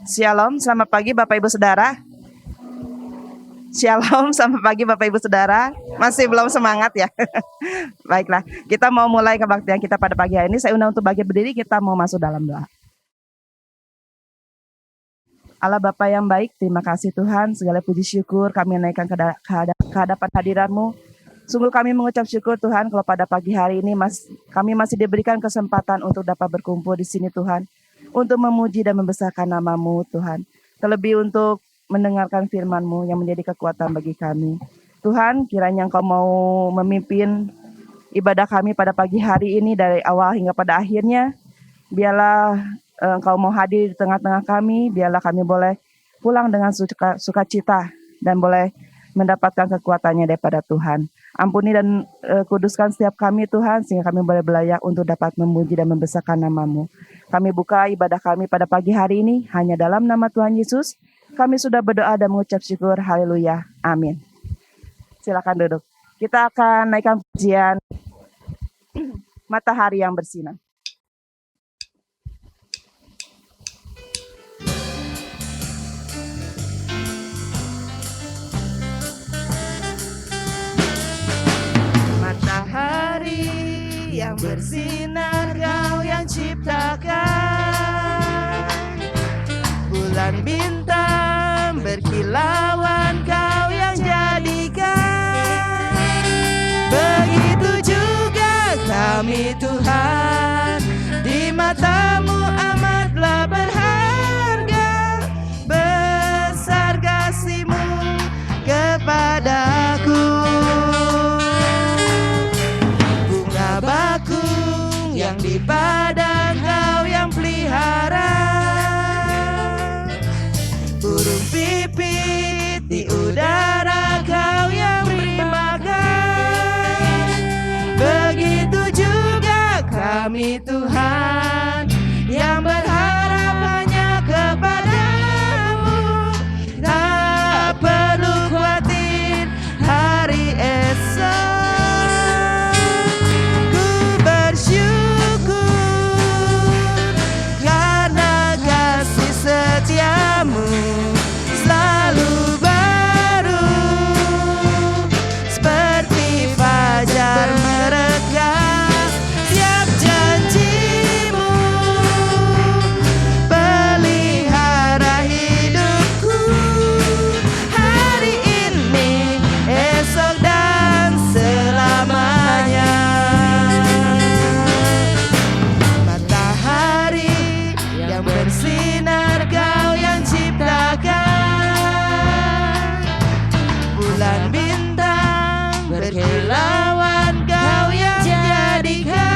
Shalom, selamat pagi Bapak Ibu Saudara. Shalom, selamat pagi Bapak Ibu Saudara. Masih belum semangat ya? Baiklah, kita mau mulai kebaktian kita pada pagi hari ini. Saya undang untuk bagi berdiri, kita mau masuk dalam doa. Allah Bapa yang baik, terima kasih Tuhan. Segala puji syukur kami naikkan ke hadapan hadirat-Mu. Sungguh kami mengucap syukur Tuhan kalau pada pagi hari ini kami masih diberikan kesempatan untuk dapat berkumpul di sini Tuhan. Untuk memuji dan membesarkan nama-Mu Tuhan. Terlebih untuk mendengarkan firman-Mu yang menjadi kekuatan bagi kami. Tuhan, kiranya Engkau mau memimpin ibadah kami pada pagi hari ini dari awal hingga pada akhirnya. Biarlah Engkau mau hadir di tengah-tengah kami. Biarlah kami boleh pulang dengan sukacita dan boleh mendapatkan kekuatannya daripada Tuhan. Ampuni dan kuduskan setiap kami Tuhan, sehingga kami boleh belayak untuk dapat memuji dan membesarkan nama-Mu. Kami buka ibadah kami pada pagi hari ini hanya dalam nama Tuhan Yesus. Kami sudah berdoa dan mengucap syukur. Haleluya. Amin. Silakan duduk. Kita akan naikkan pujian Matahari yang Bersinar. Matahari yang bersinar, Kau yang ciptakan. Bulan bintang berkilauan, Kau yang jadikan. Begitu juga kami Tuhan, di mata-Mu amatlah berharga. Besar kasih-Mu kepadaku. Yang di padang Kau yang pelihara. Burung pipit di udara Kau yang beri makan. Begitu juga kami Tuhan, yang berharap hanya kepada-Mu. Tak perlu khawatir hari esok. Setiamu selalu baru, seperti fajar mereka. Tiap janji-Mu pelihara hidupku, hari ini, esok dan selamanya. Matahari yang bersinar, Kau yang ciptakan. Bulan bintang berkilauan, Kau yang jadikan.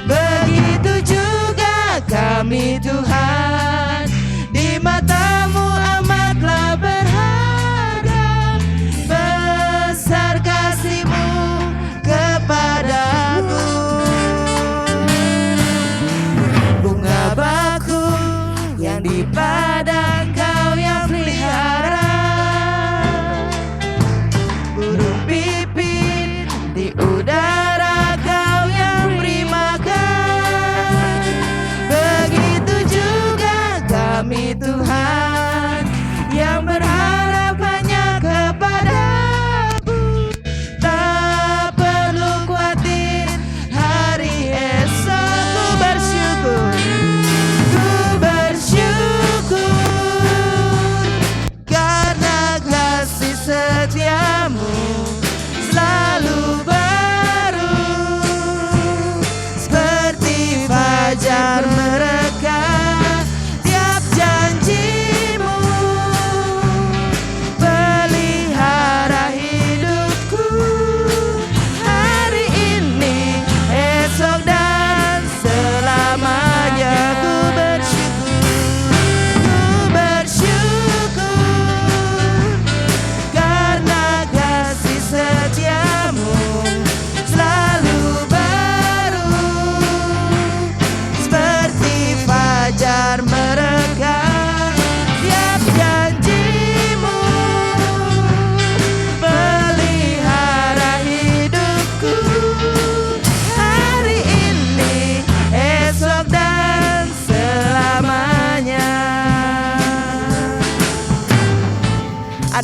Begitu juga kami Tuhan, di mata-Mu amatlah berharga. Besar kasih-Mu kepadaku. Bunga bakung yang di padang Kau yang pelihara. Burung pipit di udara Kau yang beri makan. Begitu juga kami Tuhan, yang berharap hanya kepada-Mu. Tak perlu khawatir hari esok. Ku bersyukur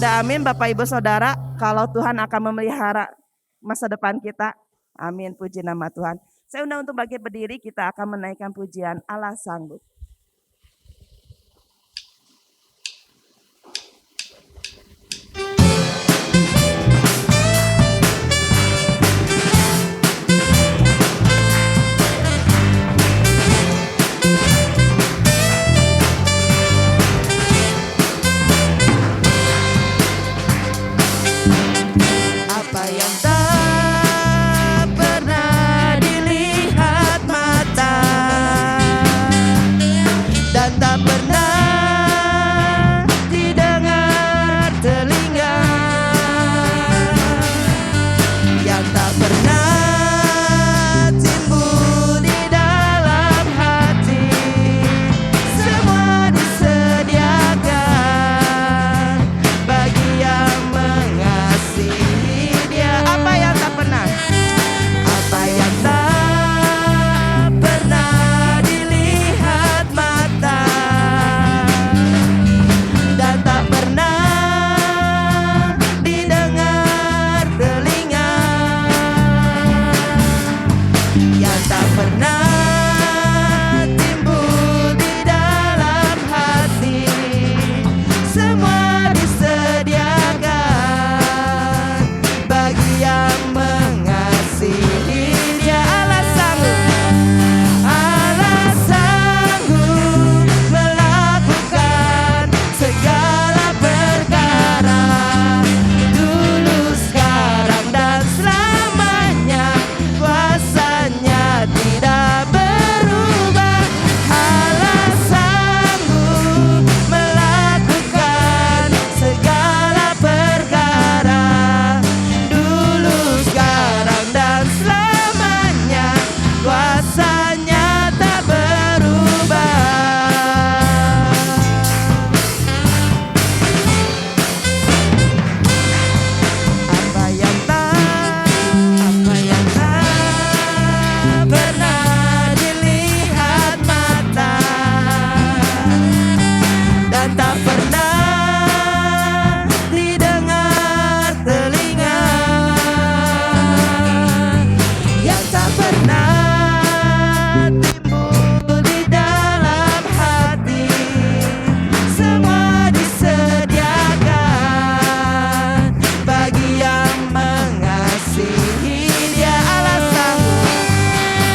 ada amin Bapak Ibu Saudara, kalau Tuhan akan memelihara masa depan kita. Amin, puji nama Tuhan. Saya undang untuk bangkit berdiri, kita akan menaikkan pujian Allah sanggup. Apa yang tak pernah dilihat mata dan tak pernah didengar telinga, yang tak pernah timbul di dalam hati, semua disediakan bagi yang mengasihi Dia. Apa yang tak pernah? Apa yang tak pernah dilihat mata dan tak pernah didengar telinga, yang tak pernah timbul di dalam hati, semua disediakan bagi yang mengasihi Dia. Allah sanggup melakukan segala perkara, dulu, sekarang, dan selamanya. Kuasanya tidak berubah. Allah sanggup melakukan segala perkara, dulu, sekarang, dan selamanya. Kuasanya tak berubah. Apa yang tak pernah dilihat mata dan tak pernah didengar telinga, yang tak pernah timbul di dalam hati, semua disediakan bagi yang mengasihi Dia.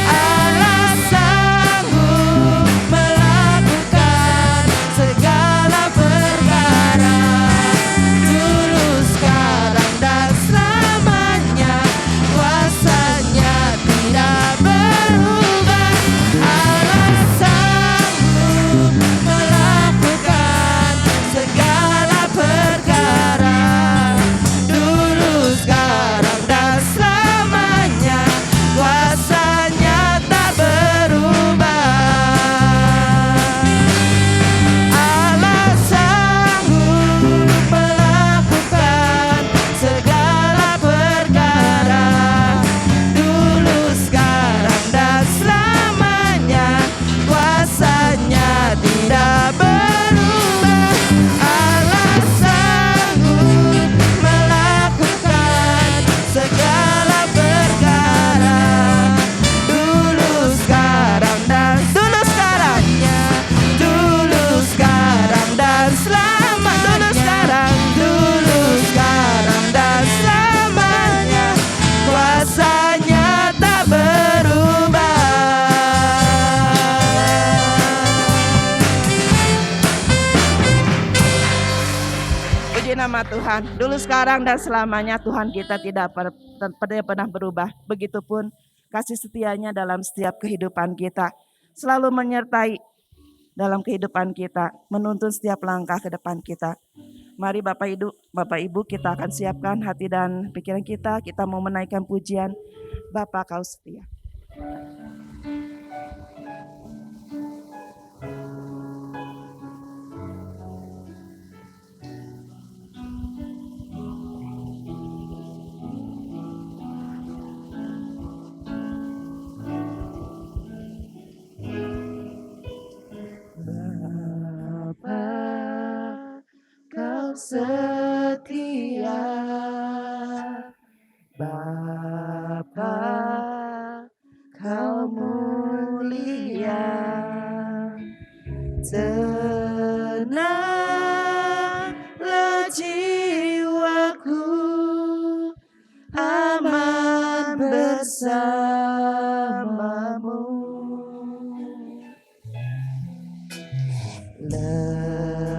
Allah sanggup melakukan segala perkara, dulu, sekarang, dan selamanya. Kuasanya tidak berubah. Allah sanggup melakukan segala perkara, dulu, sekarang, dan selamanya. Kuasanya tak berubah. Allah sanggup melakukan segala perkara, dulu, sekarang, dan selamanya. Kuasanya tidak berubah. Allah sanggup melakukan segala perkara, dulu, sekarang, dan selamanya. Dulu, sekarang, dan selamanya. Dulu, sekarang, dan selamanya. Kuasanya tak berubah. Puji nama Tuhan. Dulu, sekarang, dan selamanya Tuhan kita tidak pernah berubah. Begitupun kasih setianya dalam setiap kehidupan kita. Selalu menyertai dalam kehidupan kita. Menuntun setiap langkah ke depan kita. Mari Bapak Ibu kita akan siapkan hati dan pikiran kita. Kita mau menaikkan pujian. Bapa Kau setia. Setia Tenanglah jiwaku, aman bersamamu.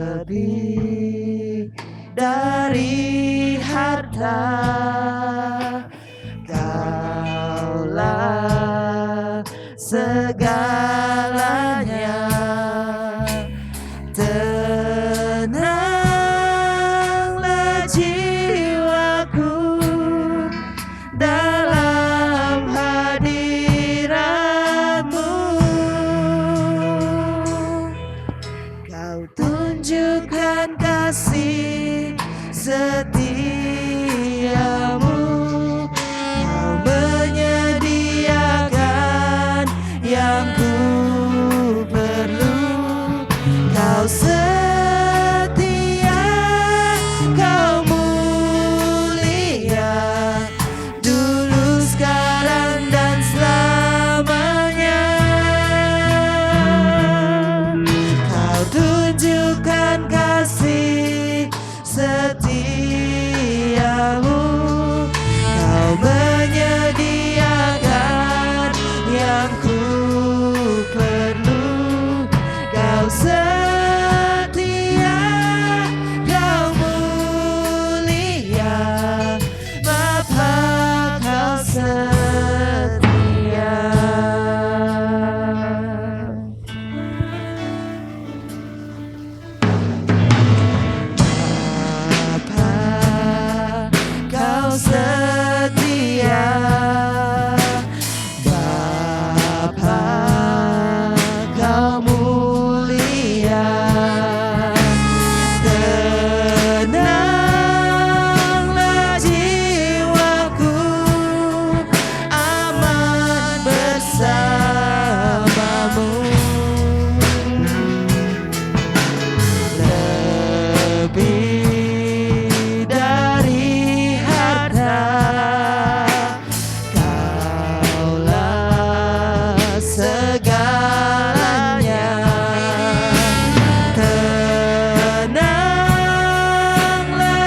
Lebih dari harta, Kaulah segalanya. Tenanglah jiwaku dalam hadirat-Mu. Kau tunjukkan kasih setiamu, Kau menyediakan yang ku perlu. Kau setia, Kau mulia, dulu, sekarang, dan selamanya. Kau tunjukkan kasih setiamu, Kau menyediakan yang ku perlu. Kau setia, Kau mulia, Bapa, Kau setia. Bapa, Kau setia. Bapa, Kau mulia. Tenanglah jiwaku, aman bersamamu. Lebih dari harta, Kaulah segalanya. Tenanglah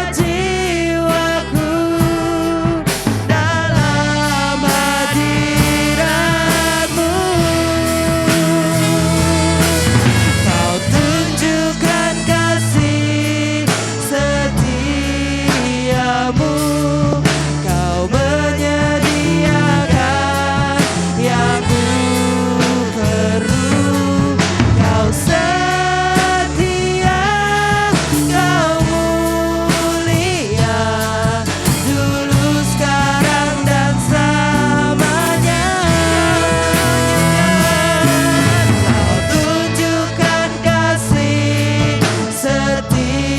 jiwaku dalam hadirat-Mu. Kau tunjukkan kasih setiamu, Kau menyediakan yang ku perlu. Kau setia, Kau mulia, dulu, sekarang, dan selamanya. Kau tunjukkan kasih setiamu,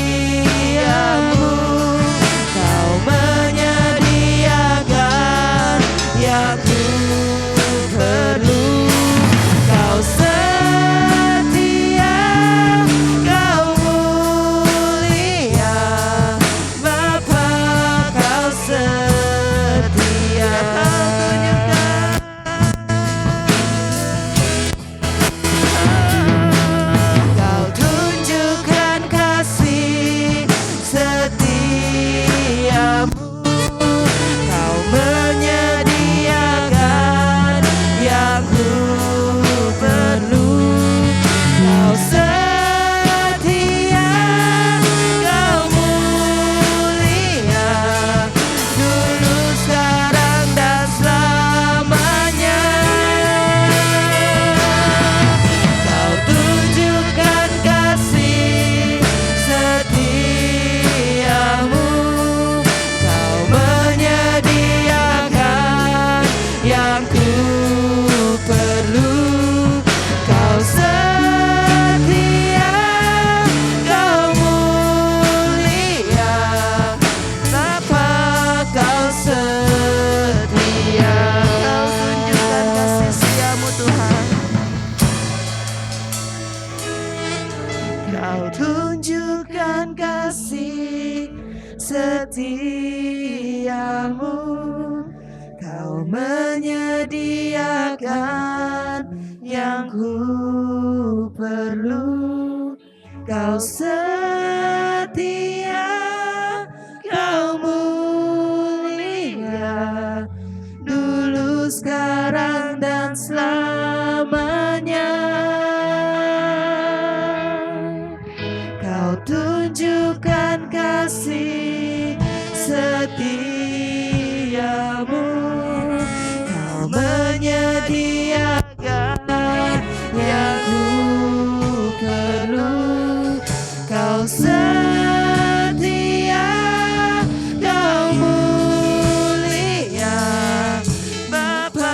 Kau menyediakan yang ku perlu. Kau setia, Kau mulia, Bapa, Kau setia. Kau tunjukkan kasih setiamu, Kau menyediakan yang ku perlu. Kau setia, Kau mulia, dulu, sekarang, dan selamanya. Kau tunjukkan kasih setiamu, Kau menyediakan yang ku perlu. Kau setia, Kau mulia, Bapa, Kau setia. Kau tunjukkan kasih setiamu, Tuhan. Kau tunjukkan kasih setiamu, Kau menyediakan yang ku perlu. Kau setia, Kau mulia, dulu, sekarang, dan selamanya. Kau tunjukkan kasih setiamu, Kau menyediakan yang ku perlu. Kau setia, Kau mulia, Bapa,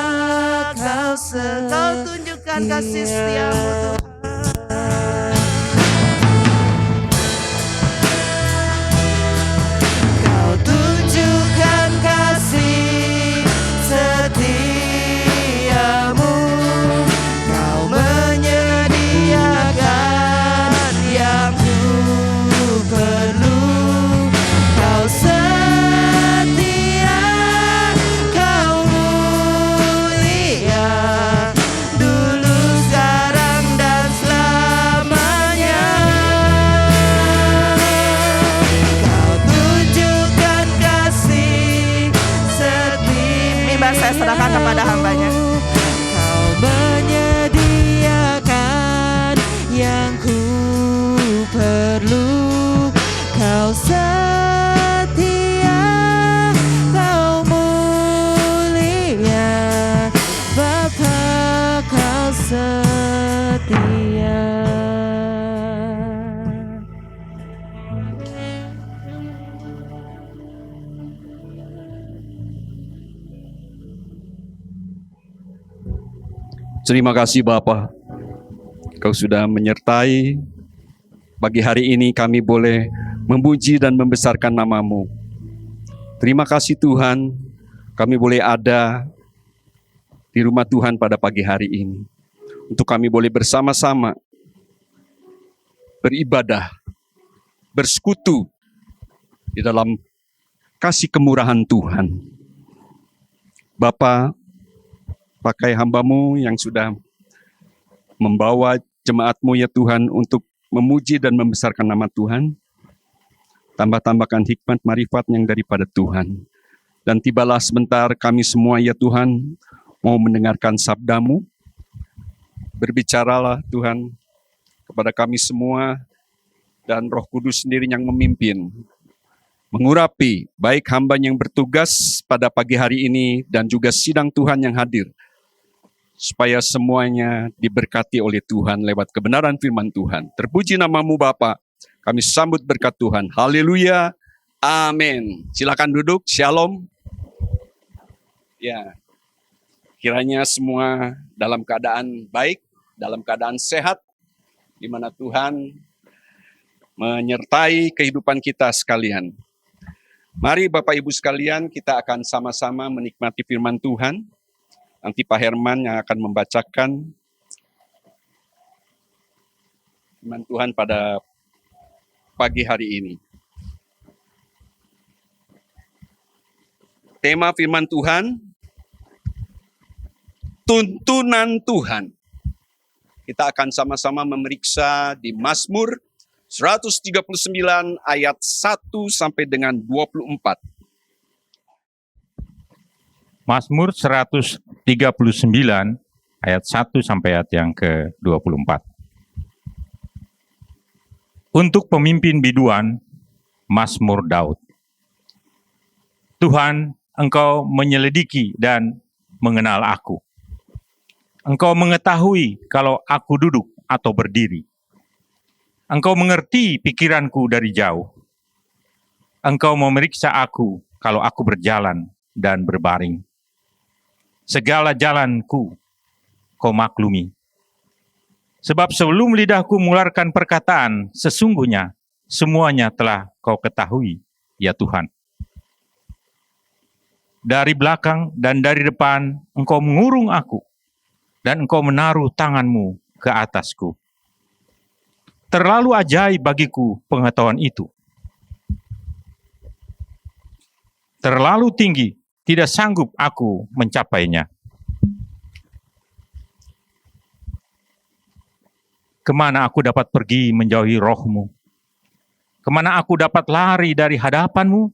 Kau tunjukkan kasih setiamu, Tuhan. Kau tunjukkan kasih setiamu, Kau menyediakan yang ku perlu. Kau setia, Kau mulia, dulu, sekarang, dan selamanya. Kau tunjukkan kasih setia. Mimbar saya serahkan kepada hambanya. Kau menyediakan yang ku perlu. Kau setia, Kau mulia, Bapa, Kau setia. Terima kasih Bapa, Kau sudah menyertai. Pagi hari ini kami boleh memuji dan membesarkan nama-Mu. Terima kasih Tuhan, kami boleh ada di rumah Tuhan pada pagi hari ini. Untuk kami boleh bersama-sama beribadah, bersekutu di dalam kasih kemurahan Tuhan. Bapa, pakai hamba-Mu yang sudah membawa jemaat-Mu ya Tuhan untuk memuji dan membesarkan nama Tuhan. Tambah-tambahkan hikmat marifat yang daripada Tuhan. Dan tibalah sebentar kami semua ya Tuhan mau mendengarkan sabda-Mu. Berbicaralah Tuhan kepada kami semua dan Roh Kudus sendiri yang memimpin. Mengurapi baik hamba yang bertugas pada pagi hari ini dan juga sidang Tuhan yang hadir. Supaya semuanya diberkati oleh Tuhan lewat kebenaran firman Tuhan. Terpuji nama-Mu Bapa. Kami sambut berkat Tuhan. Haleluya. Amin. Silakan duduk. Shalom. Ya. Kiranya semua dalam keadaan baik, dalam keadaan sehat, di mana Tuhan menyertai kehidupan kita sekalian. Mari Bapak Ibu sekalian, kita akan sama-sama menikmati firman Tuhan. Nanti Pak Herman yang akan membacakan firman Tuhan pada pagi hari ini. Tema firman Tuhan, tuntunan Tuhan. Kita akan sama-sama memeriksa di Mazmur 139 ayat 1 sampai dengan 24. Mazmur 139 ayat 1 sampai ayat yang ke-24. Untuk pemimpin biduan, Mazmur Daud. Tuhan, Engkau menyelidiki dan mengenal aku. Engkau mengetahui kalau aku duduk atau berdiri. Engkau mengerti pikiranku dari jauh. Engkau memeriksa aku kalau aku berjalan dan berbaring. Segala jalanku Kau maklumi. Sebab sebelum lidahku mengeluarkan perkataan, sesungguhnya semuanya telah Kau ketahui, ya Tuhan. Dari belakang dan dari depan Engkau mengurung aku, dan Engkau menaruh tangan-Mu ke atasku. Terlalu ajaib bagiku pengetahuan itu. Terlalu tinggi, tidak sanggup aku mencapainya. Kemana aku dapat pergi menjauhi roh-Mu? Kemana aku dapat lari dari hadapan-Mu?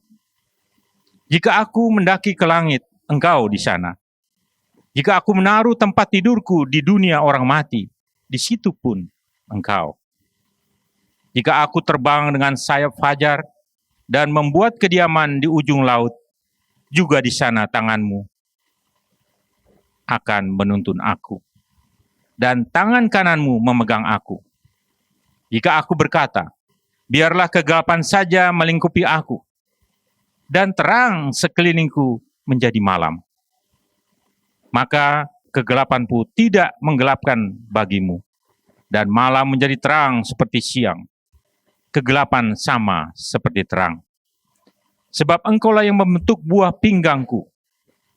Jika aku mendaki ke langit, Engkau di sana. Jika aku menaruh tempat tidurku di dunia orang mati, di situ pun Engkau. Jika aku terbang dengan sayap fajar dan membuat kediaman di ujung laut, juga di sana tangan-Mu akan menuntun aku, dan tangan kanan-Mu memegang aku. Jika aku berkata, biarlah kegelapan saja melingkupi aku, dan terang sekelilingku menjadi malam, maka kegelapan pun tidak menggelapkan bagimu, dan malam menjadi terang seperti siang. Kegelapan sama seperti terang. Sebab Engkaulah yang membentuk buah pinggangku,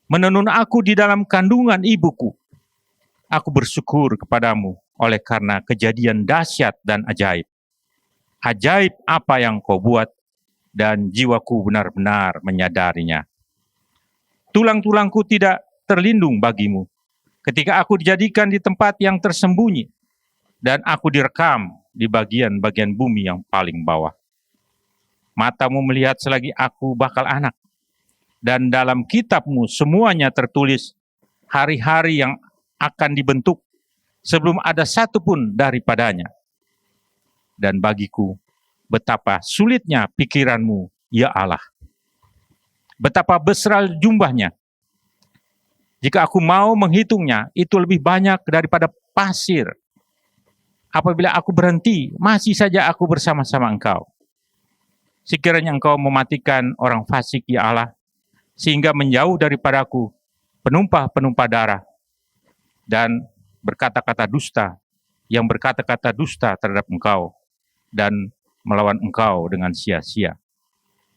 menenun aku di dalam kandungan ibuku. Aku bersyukur kepadamu oleh karena kejadian dahsyat dan ajaib. Ajaib apa yang Kau buat, dan jiwaku benar-benar menyadarinya. Tulang-tulangku tidak terlindung bagimu, ketika aku dijadikan di tempat yang tersembunyi, dan aku direkam di bagian-bagian bumi yang paling bawah. Matamu melihat selagi aku bakal anak, dan dalam kitab-Mu semuanya tertulis hari-hari yang akan dibentuk sebelum ada satu pun daripadanya. Dan bagiku, betapa sulitnya pikiran-Mu, ya Allah. Betapa besar jumlahnya. Jika aku mau menghitungnya, itu lebih banyak daripada pasir. Apabila aku berhenti, masih saja aku bersama-sama Engkau. Sekiranya Engkau mematikan orang fasik, ya Allah, sehingga menjauh daripadaku penumpah-penumpah darah dan berkata-kata dusta, yang berkata-kata dusta terhadap Engkau dan melawan Engkau dengan sia-sia.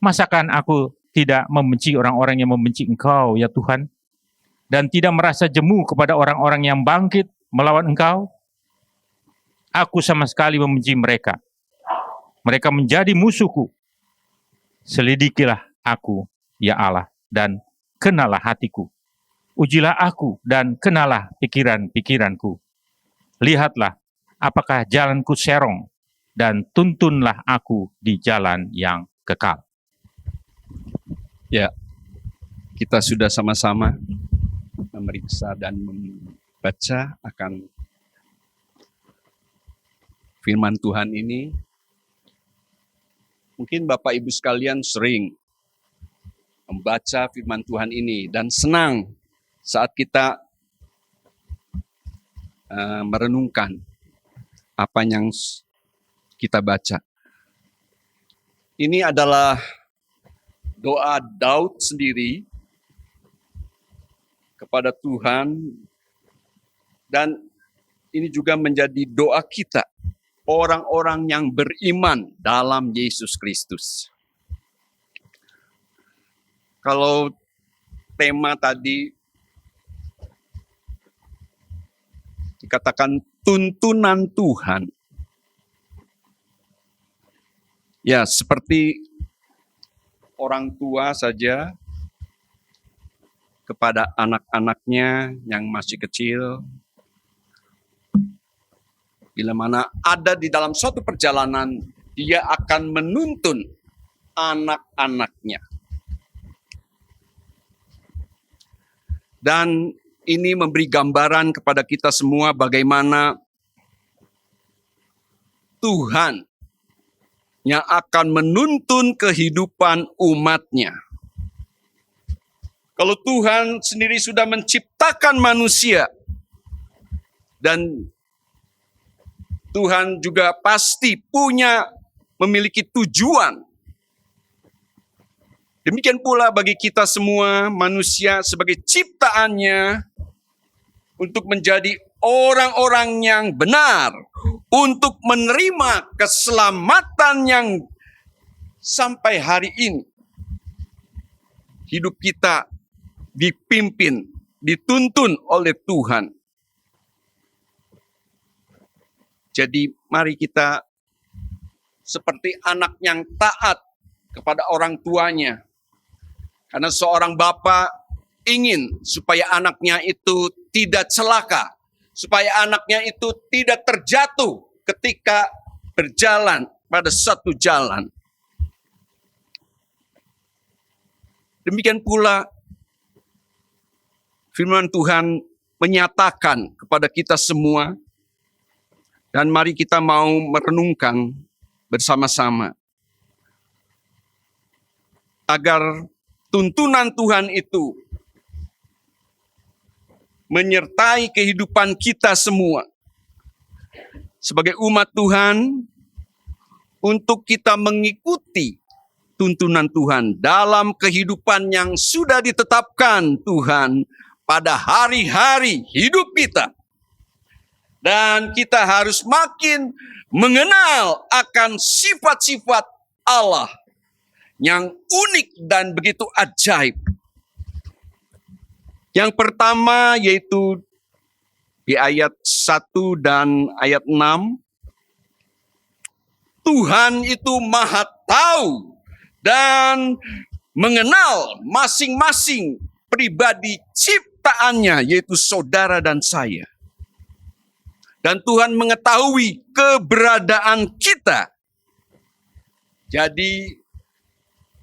Masakan aku tidak membenci orang-orang yang membenci Engkau, ya Tuhan, dan tidak merasa jemu kepada orang-orang yang bangkit melawan Engkau? Aku sama sekali membenci mereka. Mereka menjadi musuhku. Selidikilah aku, ya Allah, dan kenalah hatiku. Ujilah aku dan kenalah pikiran-pikiranku. Lihatlah apakah jalanku serong, dan tuntunlah aku di jalan yang kekal. Ya, kita sudah sama-sama memeriksa dan membaca akan firman Tuhan ini. Mungkin Bapak Ibu sekalian sering membaca firman Tuhan ini dan senang saat kita merenungkan apa yang kita baca. Ini adalah doa Daud sendiri kepada Tuhan, dan ini juga menjadi doa kita, orang-orang yang beriman dalam Yesus Kristus. Kalau tema tadi dikatakan tuntunan Tuhan, ya seperti orang tua saja kepada anak-anaknya yang masih kecil, bila mana ada di dalam suatu perjalanan, dia akan menuntun anak-anaknya. Dan ini memberi gambaran kepada kita semua bagaimana Tuhan yang akan menuntun kehidupan umatnya. Kalau Tuhan sendiri sudah menciptakan manusia, dan Tuhan juga pasti memiliki tujuan. Demikian pula bagi kita semua manusia sebagai ciptaannya untuk menjadi orang-orang yang benar, untuk menerima keselamatan yang sampai hari ini hidup kita dipimpin, dituntun oleh Tuhan. Jadi mari kita seperti anak yang taat kepada orang tuanya. Karena seorang bapa ingin supaya anaknya itu tidak celaka, supaya anaknya itu tidak terjatuh ketika berjalan pada satu jalan. Demikian pula firman Tuhan menyatakan kepada kita semua, dan mari kita mau merenungkan bersama-sama agar tuntunan Tuhan itu menyertai kehidupan kita semua sebagai umat Tuhan, untuk kita mengikuti tuntunan Tuhan dalam kehidupan yang sudah ditetapkan Tuhan pada hari-hari hidup kita. Dan kita harus makin mengenal akan sifat-sifat Allah yang unik dan begitu ajaib. Yang pertama yaitu di ayat 1 dan ayat 6. Tuhan itu maha tahu dan mengenal masing-masing pribadi ciptaannya, yaitu saudara dan saya. Dan Tuhan mengetahui keberadaan kita. Jadi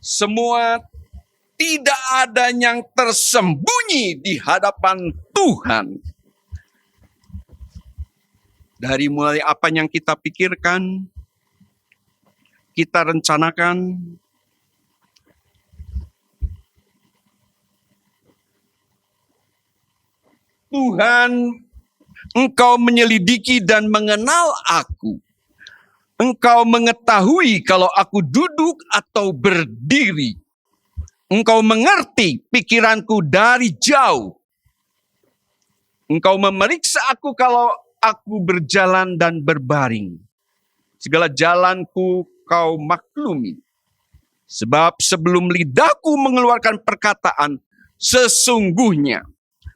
semua, tidak ada yang tersembunyi di hadapan Tuhan. Dari mulai apa yang kita pikirkan, kita rencanakan, Tuhan, Engkau menyelidiki dan mengenal aku. Engkau mengetahui kalau aku duduk atau berdiri. Engkau mengerti pikiranku dari jauh. Engkau memeriksa aku kalau aku berjalan dan berbaring. Segala jalanku Kau maklumi. Sebab sebelum lidahku mengeluarkan perkataan, sesungguhnya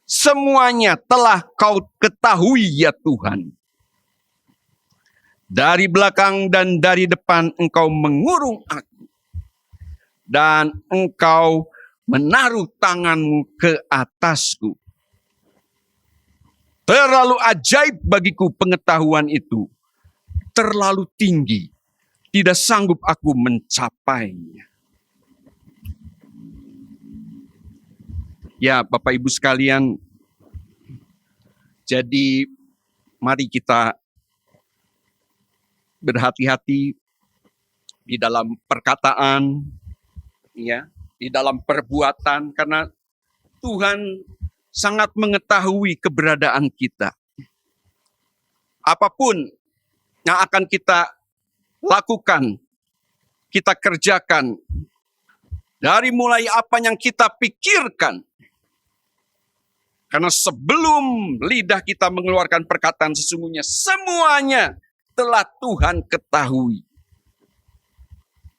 semuanya telah Kau ketahui ya Tuhan. Dari belakang dan dari depan Engkau mengurung aku. Dan Engkau menaruh tangan-Mu ke atasku. Terlalu ajaib bagiku pengetahuan itu. Terlalu tinggi. Tidak sanggup aku mencapainya. Ya, Bapak Ibu sekalian, jadi mari kita berhati-hati di dalam perkataan, ya, di dalam perbuatan, karena Tuhan sangat mengetahui keberadaan kita. Apapun yang akan kita lakukan, kita kerjakan, dari mulai apa yang kita pikirkan. Karena sebelum lidah kita mengeluarkan perkataan, sesungguhnya semuanya telah Tuhan ketahui.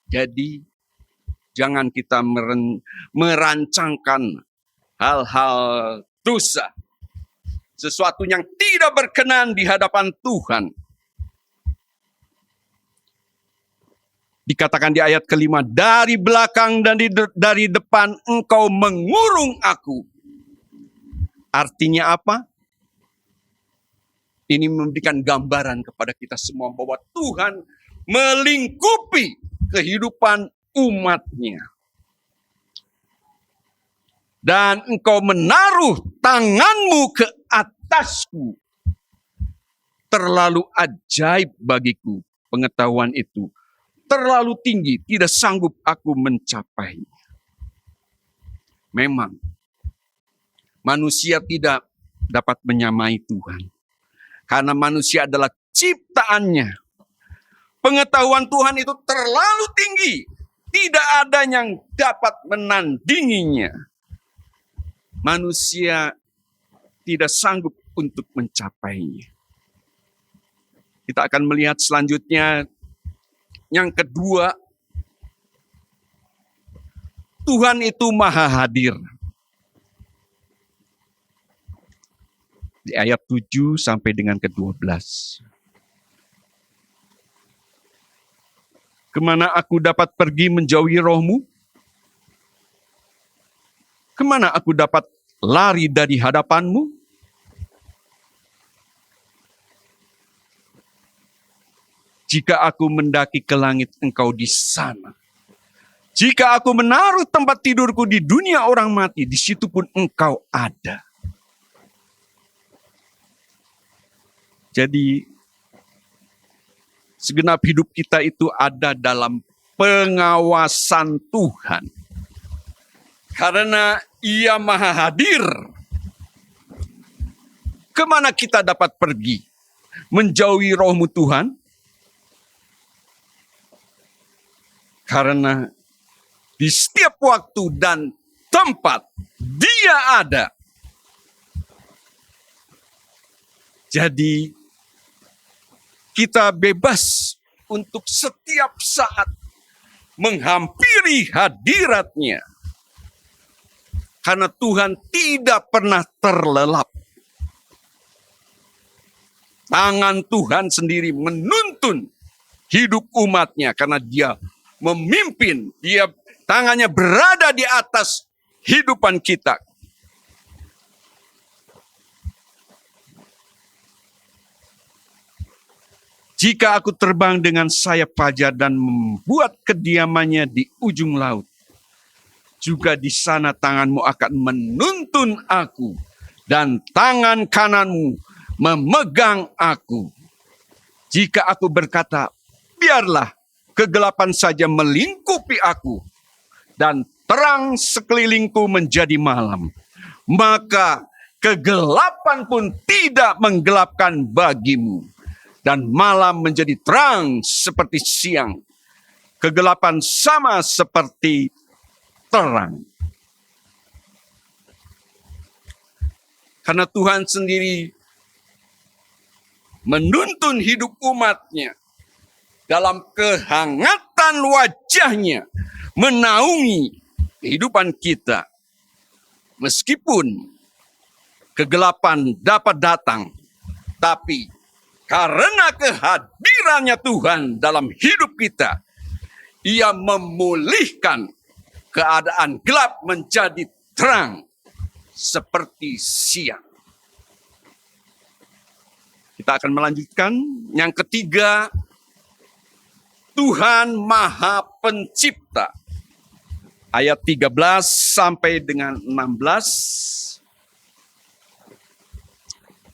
Jadi jangan kita merancangkan hal-hal dosa, sesuatu yang tidak berkenan di hadapan Tuhan. Dikatakan di ayat kelima, dari belakang dan dari depan Engkau mengurung aku. Artinya apa? Ini memberikan gambaran kepada kita semua bahwa Tuhan melingkupi kehidupan umat-Nya. Dan Engkau menaruh tangan-Mu ke atasku. Terlalu ajaib bagiku pengetahuan itu. Terlalu tinggi, tidak sanggup aku mencapainya. Memang, manusia tidak dapat menyamai Tuhan. Karena manusia adalah ciptaannya. Pengetahuan Tuhan itu terlalu tinggi. Tidak ada yang dapat menandinginya. Manusia tidak sanggup untuk mencapainya. Kita akan melihat selanjutnya. Yang kedua, Tuhan itu maha hadir. Di ayat 7 sampai dengan ke-12. Kemana aku dapat pergi menjauhi Roh-Mu? Kemana aku dapat lari dari hadapan-Mu? Jika aku mendaki ke langit, Engkau di sana. Jika aku menaruh tempat tidurku di dunia orang mati, di situ pun Engkau ada. Jadi, segenap hidup kita itu ada dalam pengawasan Tuhan. Karena Ia Maha Hadir. Kemana kita dapat pergi? Menjauhi rohmu Tuhan? Karena di setiap waktu dan tempat Dia ada. Jadi kita bebas untuk setiap saat menghampiri hadirat-Nya. Karena Tuhan tidak pernah terlelap. Tangan Tuhan sendiri menuntun hidup umat-Nya karena Dia memimpin, tangannya berada di atas hidupan kita. Jika aku terbang dengan sayap fajar dan membuat kediamannya di ujung laut, juga di sana tanganmu akan menuntun aku, dan tangan kananmu memegang aku. Jika aku berkata, biarlah kegelapan saja melingkupi aku, dan terang sekelilingku menjadi malam, maka kegelapan pun tidak menggelapkan bagimu, dan malam menjadi terang seperti siang. Kegelapan sama seperti terang. Karena Tuhan sendiri menuntun hidup umat-Nya dalam kehangatan wajah-Nya, menaungi kehidupan kita. Meskipun kegelapan dapat datang, tapi karena kehadirannya Tuhan dalam hidup kita, Ia memulihkan keadaan gelap menjadi terang seperti siang. Kita akan melanjutkan. Yang ketiga, Tuhan Maha Pencipta. Ayat 13 sampai dengan 16.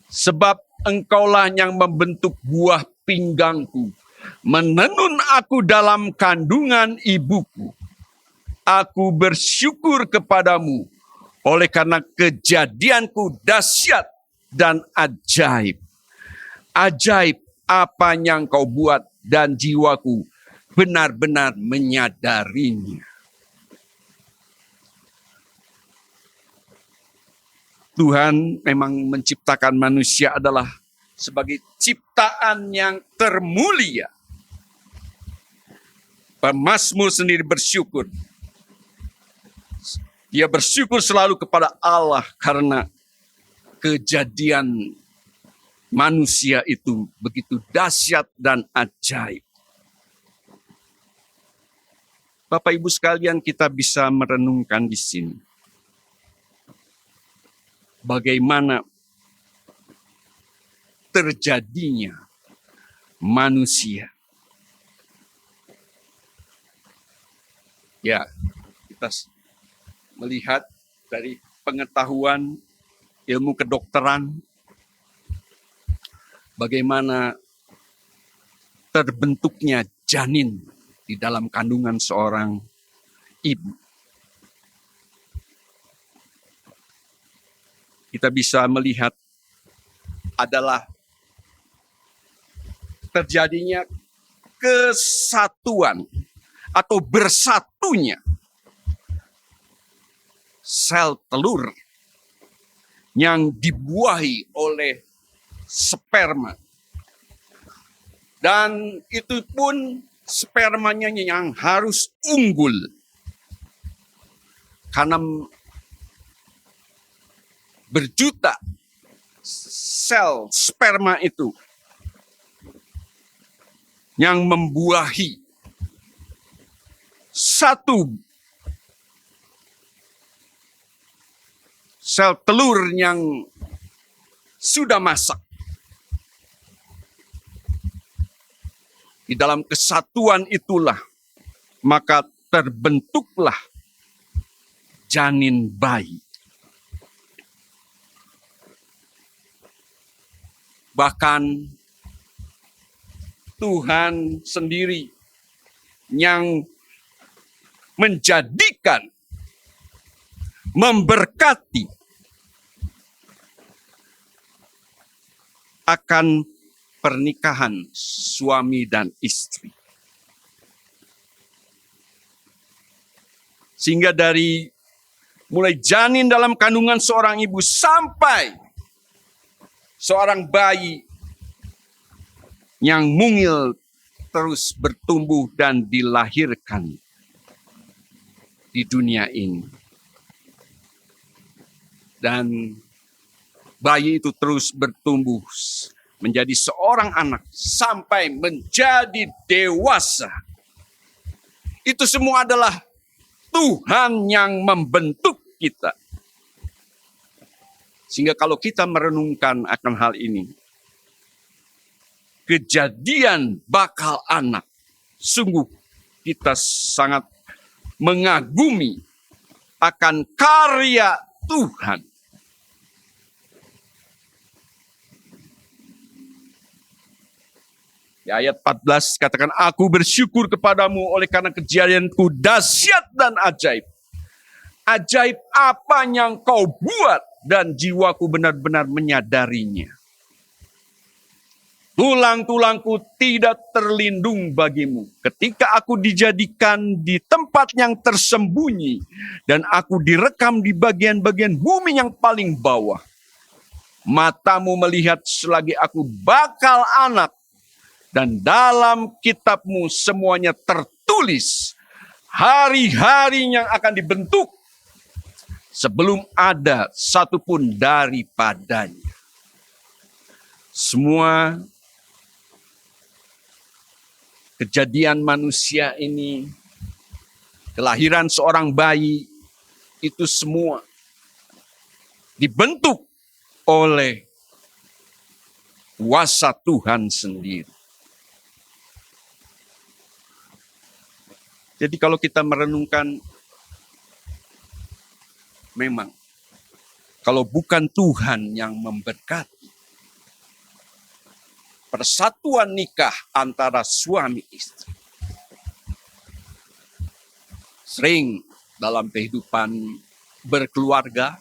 Sebab Engkaulah yang membentuk buah pinggangku, menenun aku dalam kandungan ibuku. Aku bersyukur kepadamu, oleh karena kejadianku dahsyat dan ajaib. Ajaib apa yang kau buat, dan jiwaku benar-benar menyadarinya. Tuhan memang menciptakan manusia adalah sebagai ciptaan yang termulia. Pemazmur sendiri bersyukur. Dia bersyukur selalu kepada Allah karena kejadian manusia itu begitu dahsyat dan ajaib. Bapak Ibu sekalian, kita bisa merenungkan di sini. Bagaimana terjadinya manusia. Ya, kita melihat dari pengetahuan ilmu kedokteran, bagaimana terbentuknya janin di dalam kandungan seorang ibu. Kita bisa melihat adalah terjadinya kesatuan atau bersatunya sel telur yang dibuahi oleh sperma. Dan itu pun spermanya yang harus unggul. Karena berjuta sel sperma itu yang membuahi satu sel telur yang sudah masak. Di dalam kesatuan itulah maka terbentuklah janin bayi. Bahkan Tuhan sendiri yang menjadikan, memberkati akan pernikahan suami dan istri. Sehingga dari mulai janin dalam kandungan seorang ibu sampai seorang bayi yang mungil terus bertumbuh dan dilahirkan di dunia ini. Dan bayi itu terus bertumbuh menjadi seorang anak sampai menjadi dewasa. Itu semua adalah Tuhan yang membentuk kita. Sehingga kalau kita merenungkan akan hal ini, kejadian bakal anak, sungguh kita sangat mengagumi akan karya Tuhan. Di ayat 14 katakan, aku bersyukur kepadamu oleh karena kejadianku dahsyat dan ajaib. Ajaib apa yang kau buat dan jiwaku benar-benar menyadarinya. Tulang-tulangku tidak terlindung bagimu. Ketika aku dijadikan di tempat yang tersembunyi dan aku direkam di bagian-bagian bumi yang paling bawah. Matamu melihat selagi aku bakal anak. Dan dalam kitabmu semuanya tertulis hari-hari yang akan dibentuk sebelum ada satupun daripadanya. Semua kejadian manusia ini, kelahiran seorang bayi, itu semua dibentuk oleh kuasa Tuhan sendiri. Jadi kalau kita merenungkan, memang kalau bukan Tuhan yang memberkati persatuan nikah antara suami istri, sering dalam kehidupan berkeluarga,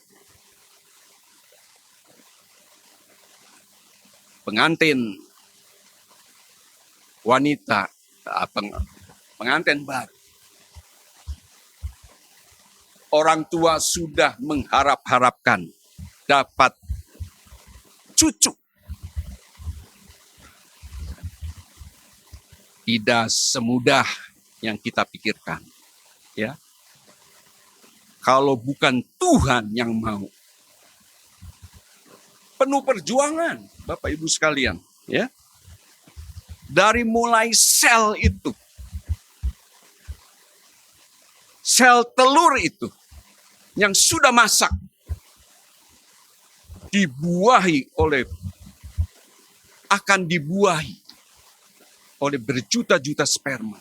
pengantin wanita, pengantin baru, orang tua sudah mengharap-harapkan dapat cucu. Tidak semudah yang kita pikirkan. Ya. Kalau bukan Tuhan yang mau. Penuh perjuangan, Bapak Ibu sekalian. Ya. Dari mulai sel itu. Sel telur itu yang sudah masak akan dibuahi oleh berjuta-juta sperma.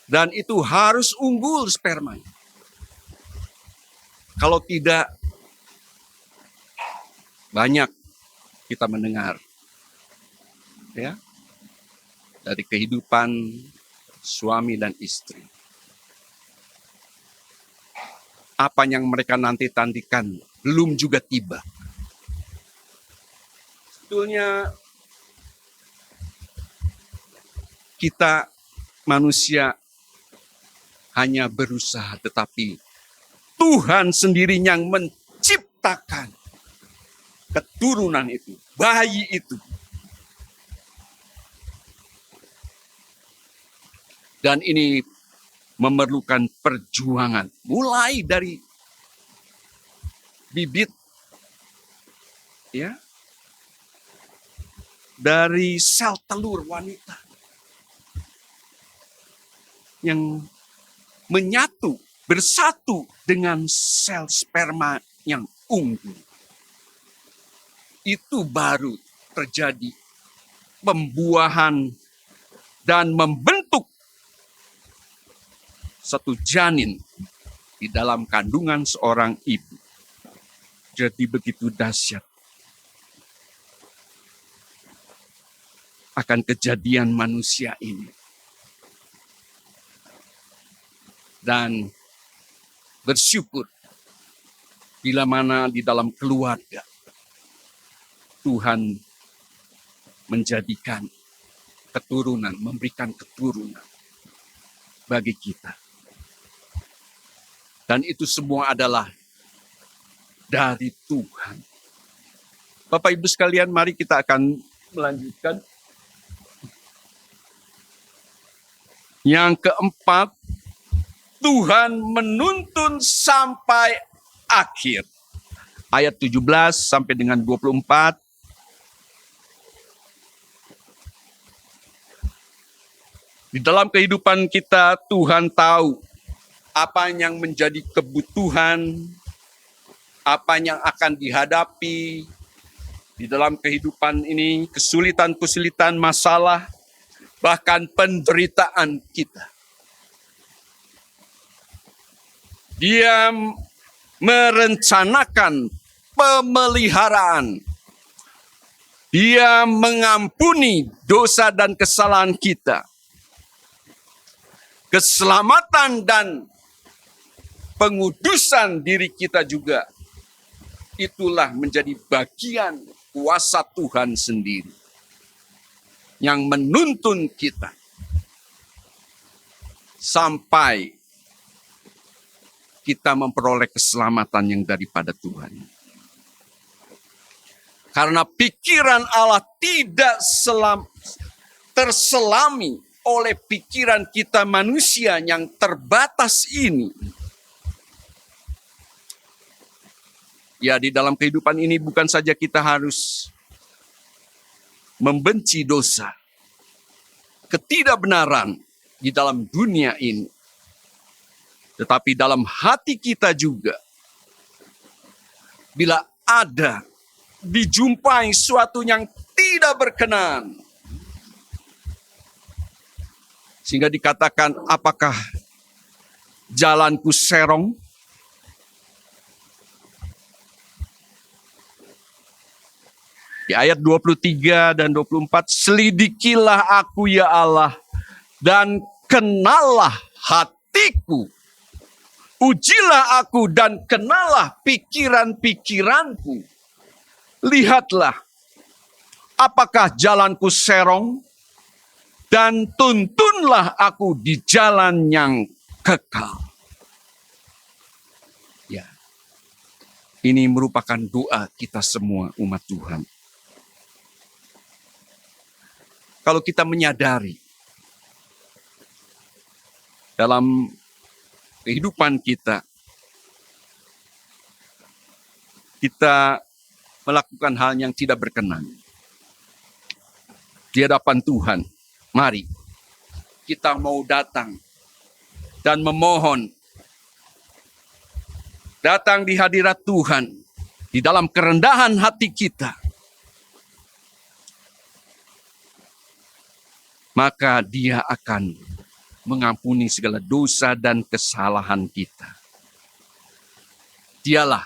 Dan itu harus unggul spermanya. Kalau tidak, banyak kita mendengar ya dari kehidupan suami dan istri. Apa yang mereka nanti-nantikan belum juga tiba. Sebetulnya kita manusia hanya berusaha, tetapi Tuhan sendiri yang menciptakan keturunan itu, bayi itu. Dan ini memerlukan perjuangan. Mulai dari bibit. Ya. Dari sel telur wanita. Yang menyatu, bersatu dengan sel sperma yang unggul. Itu baru terjadi pembuahan, dan membentuk satu janin di dalam kandungan seorang ibu. Jadi begitu dahsyat akan kejadian manusia ini. Dan bersyukur bila mana di dalam keluarga Tuhan menjadikan keturunan, memberikan keturunan bagi kita. Dan itu semua adalah dari Tuhan. Bapak Ibu sekalian, mari kita akan melanjutkan. Yang keempat, Tuhan menuntun sampai akhir. Ayat 17 sampai dengan 24. Di dalam kehidupan kita, Tuhan tahu apa yang menjadi kebutuhan, apa yang akan dihadapi di dalam kehidupan ini, kesulitan-kesulitan, masalah, bahkan penderitaan kita. Dia merencanakan pemeliharaan. Dia mengampuni dosa dan kesalahan kita. Keselamatan dan pengudusan diri kita juga, itulah menjadi bagian kuasa Tuhan sendiri yang menuntun kita sampai kita memperoleh keselamatan yang daripada Tuhan. Karena pikiran Allah tidak terselami oleh pikiran kita manusia yang terbatas ini. Ya, di dalam kehidupan ini bukan saja kita harus membenci dosa, ketidakbenaran di dalam dunia ini, tetapi dalam hati kita juga, bila ada dijumpai suatu yang tidak berkenan, sehingga dikatakan, apakah jalanku serong? Di ayat 23 dan 24, selidikilah aku ya Allah, dan kenallah hatiku. Ujilah aku dan kenallah pikiran-pikiranku. Lihatlah, apakah jalanku serong, dan tuntunlah aku di jalan yang kekal. Ya, ini merupakan doa kita semua umat Tuhan. Kalau kita menyadari dalam kehidupan kita, kita melakukan hal yang tidak berkenan di hadapan Tuhan, mari kita mau datang dan memohon, datang di hadirat Tuhan, di dalam kerendahan hati kita, maka Dia akan mengampuni segala dosa dan kesalahan kita. Dialah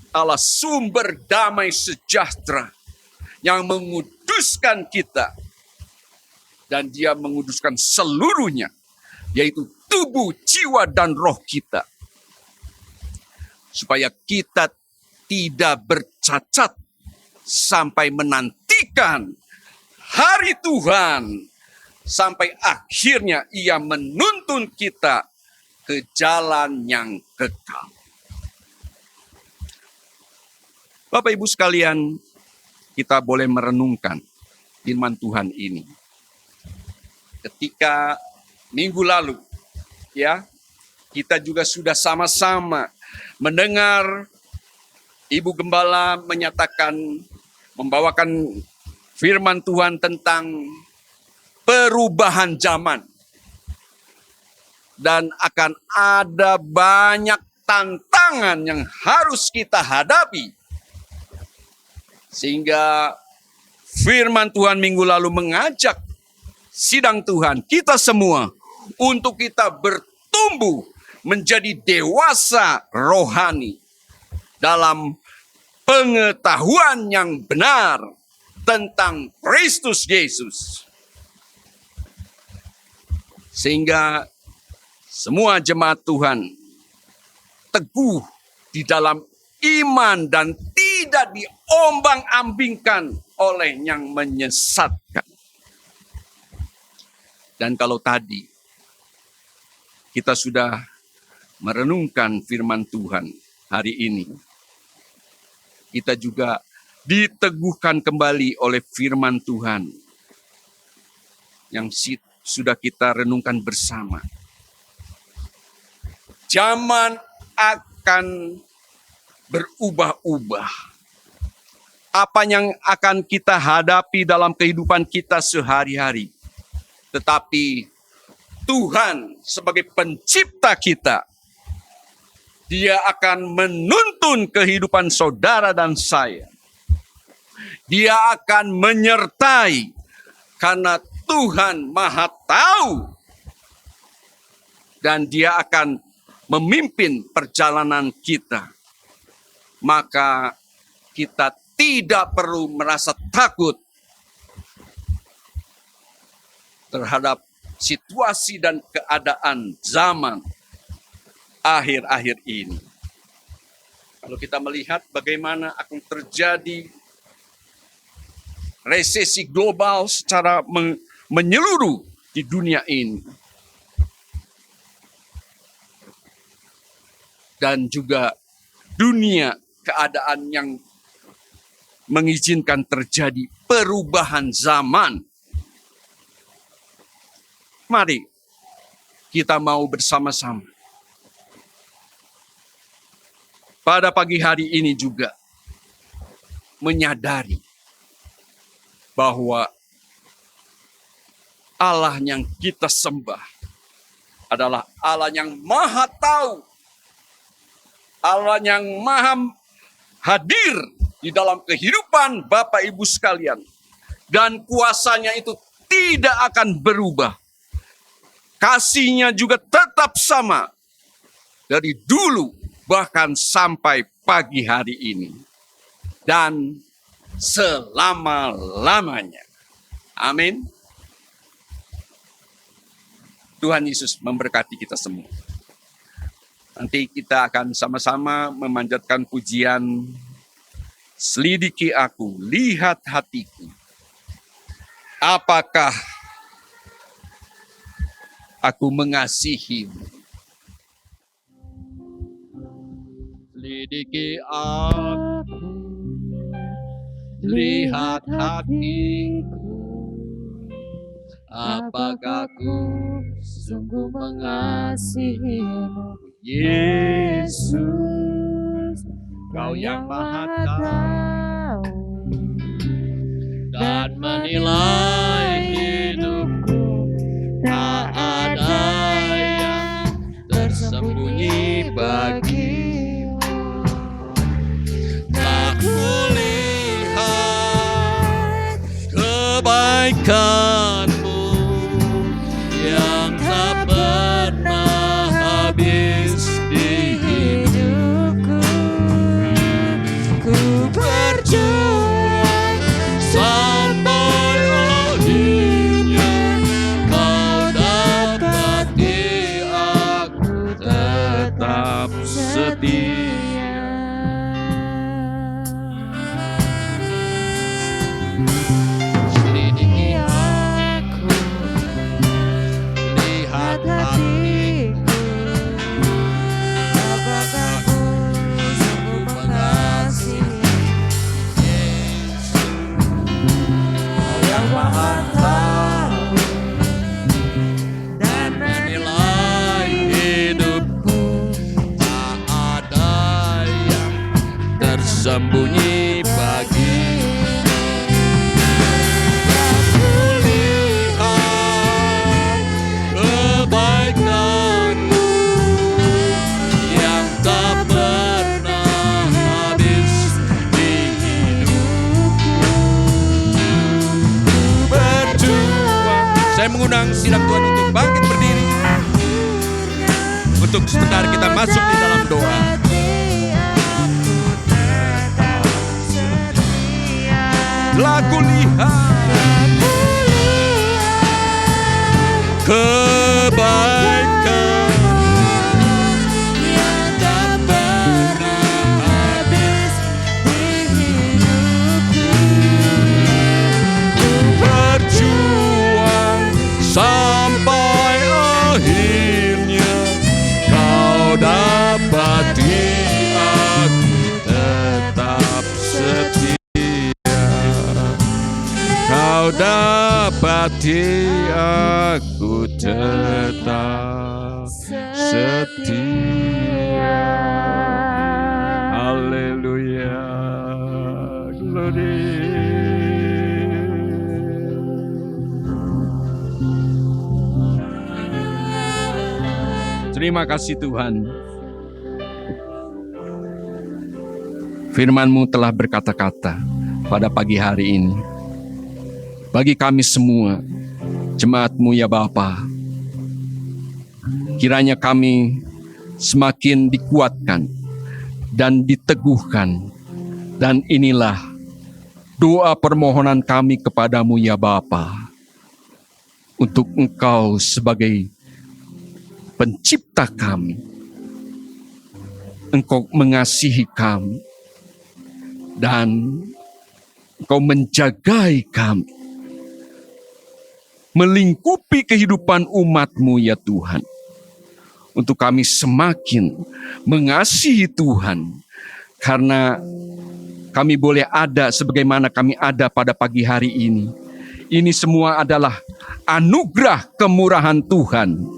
Allah sumber damai sejahtera yang menguduskan kita. Dan Dia menguduskan seluruhnya, yaitu tubuh, jiwa, dan roh kita. Supaya kita tidak bercacat sampai menantikan hari Tuhan. Sampai akhirnya Ia menuntun kita ke jalan yang kekal. Bapak Ibu sekalian, kita boleh merenungkan firman Tuhan ini. Ketika minggu lalu, ya, kita juga sudah sama-sama mendengar Ibu Gembala menyatakan, membawakan firman Tuhan tentang perubahan zaman. Dan akan ada banyak tantangan yang harus kita hadapi. Sehingga firman Tuhan minggu lalu mengajak sidang Tuhan, kita semua, untuk kita bertumbuh menjadi dewasa rohani dalam pengetahuan yang benar tentang Kristus Yesus. Sehingga semua jemaat Tuhan teguh di dalam iman dan tidak diombang-ambingkan oleh yang menyesatkan. Dan kalau tadi kita sudah merenungkan firman Tuhan hari ini, kita juga diteguhkan kembali oleh firman Tuhan yang sudah kita renungkan bersama. Zaman akan berubah-ubah. Apa yang akan kita hadapi dalam kehidupan kita sehari-hari. Tetapi Tuhan sebagai pencipta kita, Dia akan menuntun kehidupan saudara dan saya. Dia akan menyertai karena Tuhan Maha Tahu. Dan Dia akan memimpin perjalanan kita. Maka kita tidak perlu merasa takut terhadap situasi dan keadaan zaman akhir-akhir ini. Kalau kita melihat bagaimana akan terjadi resesi global secara menyeluruh di dunia ini. Dan juga dunia keadaan yang mengizinkan terjadi perubahan zaman. Mari kita mau bersama-sama pada pagi hari ini juga menyadari bahwa Allah yang kita sembah adalah Allah yang Maha Tahu, Allah yang Maha hadir di dalam kehidupan Bapak Ibu sekalian, dan kuasanya itu tidak akan berubah. Kasihnya juga tetap sama dari dulu bahkan sampai pagi hari ini dan selama-lamanya. Amin. Tuhan Yesus memberkati kita semua. Nanti kita akan sama-sama memanjatkan pujian Selidiki aku, lihat hatiku. Apakah aku mengasihimu? Selidiki aku, lihat hatiku. Apakah aku sungguh mengasihimu, Yesus, Kau yang Maha Tahu dan menilai hidupku, tak ada yang tersembunyi bagimu. Tak kulihat kebaikanmu yang tak pernah habis di hidupku. Ku berjuang sampai akhirnya Kau dapati aku tetap setia. Selidiki aku, lihat hatiku. apakah aku sungguh mengasihimu, Kau yang Maha Tahu dan Nilai hidupku, tak ada yang tersembunyi bagi. Kulihat kebaikanmu yang tak pernah habis di hidupku. Saya mengundang sidang Tuhan untuk bangkit berdiri. Untuk sebentar kita masuk di dalam doa. Telah kulihat kebaikan yang tak pernah habis di hidupku. berjuang sampai akhirnya kau dapati aku tetap setia. Kau dapati aku tetap setia. Haleluya. Glory. Terima kasih Tuhan. Firman-Mu telah berkata-kata pada pagi hari ini. Bagi kami semua, jemaat-Mu ya Bapa, kiranya kami semakin dikuatkan dan diteguhkan. Dan inilah doa permohonan kami kepadamu ya Bapa, untuk Engkau sebagai pencipta kami. Engkau mengasihi kami dan Engkau menjagai kami, melingkupi kehidupan umat-Mu ya Tuhan. Untuk kami semakin mengasihi Tuhan, karena kami boleh ada sebagaimana kami ada pada pagi hari ini. Ini semua adalah anugerah kemurahan Tuhan.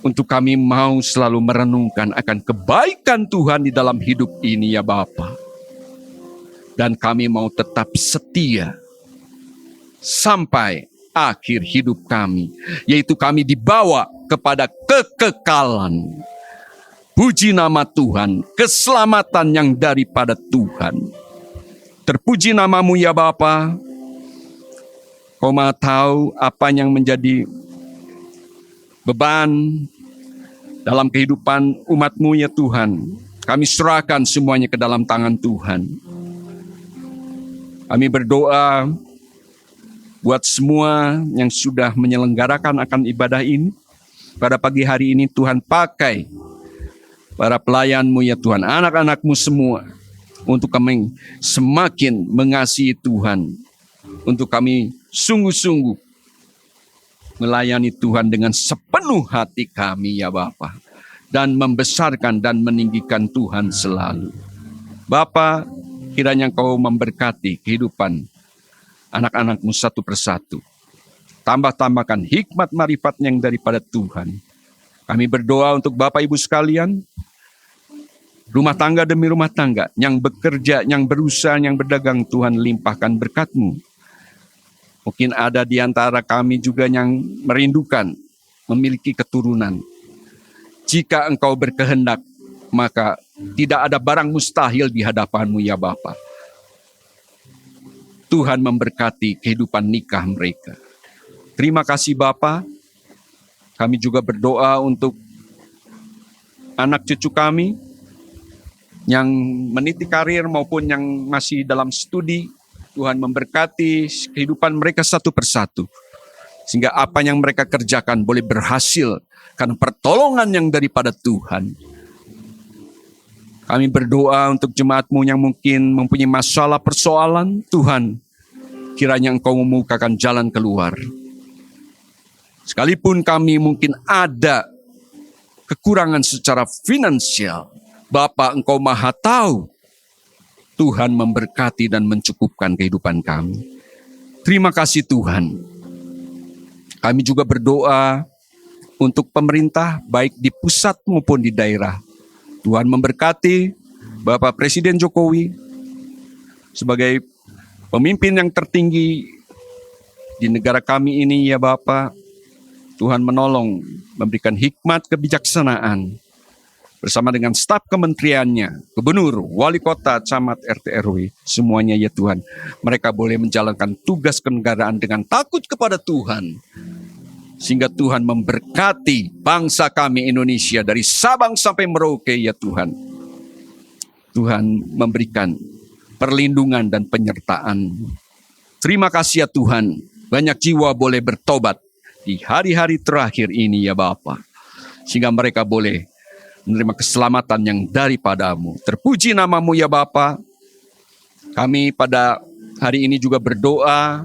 Untuk kami mau selalu merenungkan akan kebaikan Tuhan di dalam hidup ini ya Bapa. Dan kami mau tetap setia sampai akhir hidup kami, yaitu kami dibawa kepada kekekalan. Puji nama Tuhan, keselamatan yang daripada Tuhan. Terpuji nama-Mu ya Bapa. Kau Maha tahu apa yang menjadi beban dalam kehidupan umat-Mu ya Tuhan. Kami serahkan semuanya ke dalam tangan Tuhan. Kami berdoa buat semua yang sudah menyelenggarakan akan ibadah ini. Pada pagi hari ini Tuhan pakai para pelayan-Mu ya Tuhan, anak-anak-Mu semua, untuk kami semakin mengasihi Tuhan. Untuk kami sungguh-sungguh melayani Tuhan dengan sepenuh hati kami ya Bapa. Dan membesarkan dan meninggikan Tuhan selalu. Bapa, kiranya Engkau memberkati kehidupan anak-anak-Mu satu persatu. Tambah-tambahkan hikmat marifat yang daripada Tuhan. Kami berdoa untuk Bapak Ibu sekalian, rumah tangga demi rumah tangga, yang bekerja, yang berusaha, yang berdagang, Tuhan limpahkan berkat-Mu. Mungkin ada di antara kami juga yang merindukan memiliki keturunan. Jika Engkau berkehendak, maka tidak ada barang mustahil di hadapan-Mu ya Bapa. Tuhan memberkati kehidupan nikah mereka. Terima kasih Bapa. Kami juga berdoa untuk anak cucu kami yang meniti karir maupun yang masih dalam studi. Tuhan memberkati kehidupan mereka satu persatu. Sehingga apa yang mereka kerjakan boleh berhasil karena pertolongan yang daripada Tuhan. Kami berdoa untuk jemaat-Mu yang mungkin mempunyai masalah persoalan. Tuhan, kiranya Engkau membukakan jalan keluar. Sekalipun kami mungkin ada kekurangan secara finansial, Bapa Engkau Maha tahu. Tuhan memberkati dan mencukupkan kehidupan kami. Terima kasih Tuhan. Kami juga berdoa untuk pemerintah baik di pusat maupun di daerah. Tuhan memberkati Bapak Presiden Jokowi sebagai pemimpin yang tertinggi di negara kami ini ya Bapak. Tuhan menolong, memberikan hikmat kebijaksanaan bersama dengan staf kementeriannya, gubernur, wali kota, camat, RT RW, semuanya ya Tuhan. Mereka boleh menjalankan tugas kenegaraan dengan takut kepada Tuhan. Sehingga Tuhan memberkati bangsa kami Indonesia dari Sabang sampai Merauke ya Tuhan. Tuhan memberikan perlindungan dan penyertaan. Terima kasih ya Tuhan, banyak jiwa boleh bertobat di hari-hari terakhir ini ya Bapa. Sehingga mereka boleh menerima keselamatan yang daripadamu. Terpuji namamu ya Bapa. Kami pada hari ini juga berdoa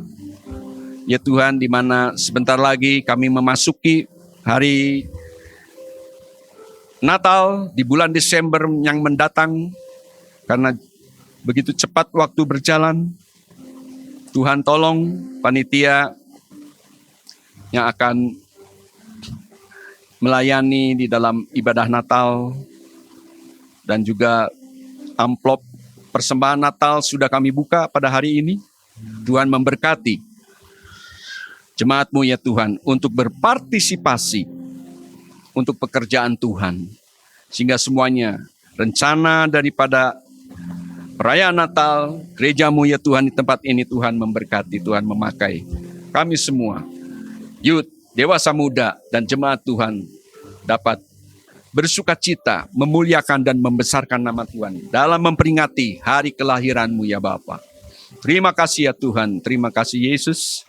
ya Tuhan, di mana sebentar lagi kami memasuki hari Natal di bulan Desember yang mendatang. Karena begitu cepat waktu berjalan, Tuhan tolong panitia yang akan melayani di dalam ibadah Natal dan juga amplop persembahan Natal sudah kami buka pada hari ini. Tuhan memberkati jemaat-Mu ya Tuhan untuk berpartisipasi untuk pekerjaan Tuhan. Sehingga semuanya rencana daripada perayaan Natal, gereja-Mu ya Tuhan di tempat ini Tuhan memberkati, Tuhan memakai kami semua, youth, dewasa muda, dan jemaat Tuhan dapat bersuka cita, memuliakan dan membesarkan nama Tuhan dalam memperingati hari kelahiran-Mu ya Bapa. Terima kasih ya Tuhan, terima kasih Yesus.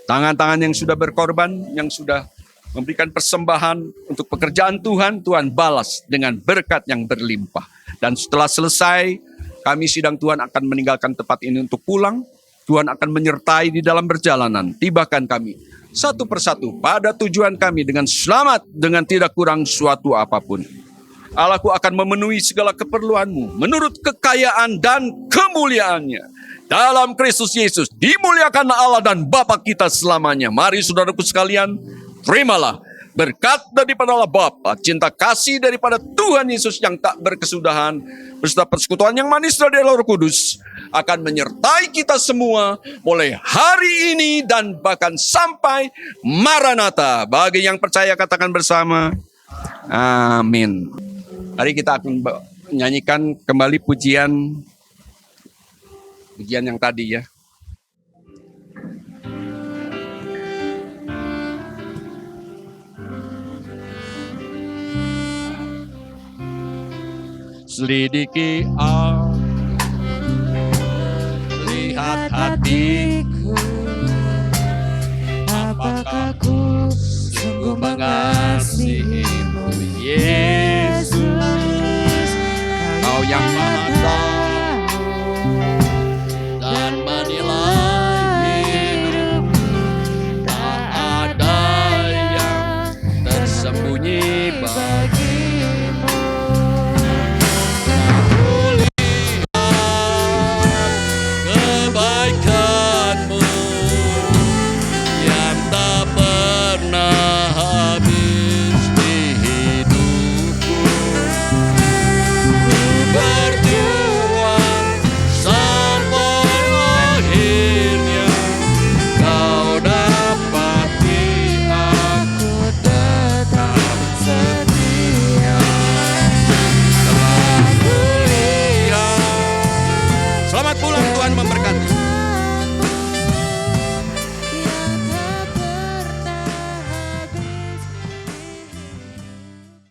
Tangan-tangan yang sudah berkorban, yang sudah memberikan persembahan untuk pekerjaan Tuhan, Tuhan balas dengan berkat yang berlimpah. Dan setelah selesai, kami sidang Tuhan akan meninggalkan tempat ini untuk pulang. Tuhan akan menyertai di dalam perjalanan, tibakan kami satu persatu pada tujuan kami dengan selamat, dengan tidak kurang suatu apapun. Allahku akan memenuhi segala keperluanmu menurut kekayaan dan kemuliaannya. Dalam Kristus Yesus, dimuliakanlah Allah dan Bapa kita selamanya. Mari saudaraku sekalian, terimalah berkat daripada Allah Bapa, cinta kasih daripada Tuhan Yesus yang tak berkesudahan, beserta persekutuan yang manis dari Roh Kudus, akan menyertai kita semua mulai hari ini dan bahkan sampai Maranatha. Bagi yang percaya katakan bersama, amin. Hari kita akan menyanyikan kembali pujian yang tadi ya. Selidiki lihat hatiku,